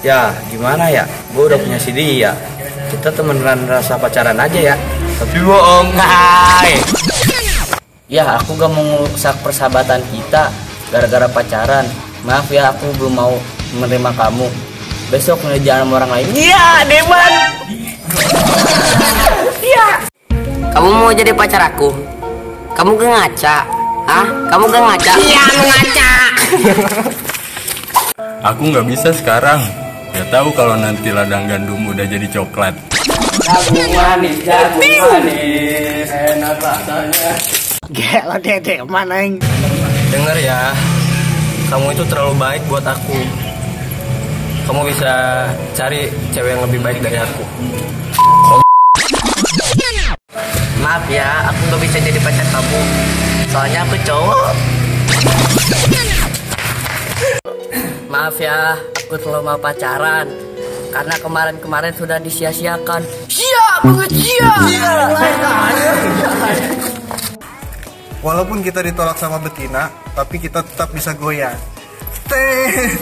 Ya gimana ya, gue udah punya si dia. Kita temenan rasa pacaran aja ya. Tapi bohong, hai. Ya aku gak mau ngerusak persahabatan kita gara-gara pacaran. Maaf ya, aku belum mau menerima kamu. Besok ngerjain sama orang lain. Iya, Deman. Iya. Kamu mau jadi pacar aku? Kamu gak ngaca? Hah? Kamu gak ngaca? Iya, ngaca. Aku nggak bisa sekarang. Gak tahu kalau nanti ladang gandum udah jadi coklat. Jagung manis, enak rasanya. Gila dedek mana yang Dengar ya, kamu itu terlalu baik buat aku. Kamu bisa cari cewek yang lebih baik dari aku. Maaf ya, aku gak bisa jadi pacar kamu. Soalnya aku cowok. Maaf ya, aku terlalu mau pacaran. Karena kemarin-kemarin sudah disia-siakan. Siap banget, siap. Walaupun kita ditolak sama betina, tapi kita tetap bisa goyang. Teh.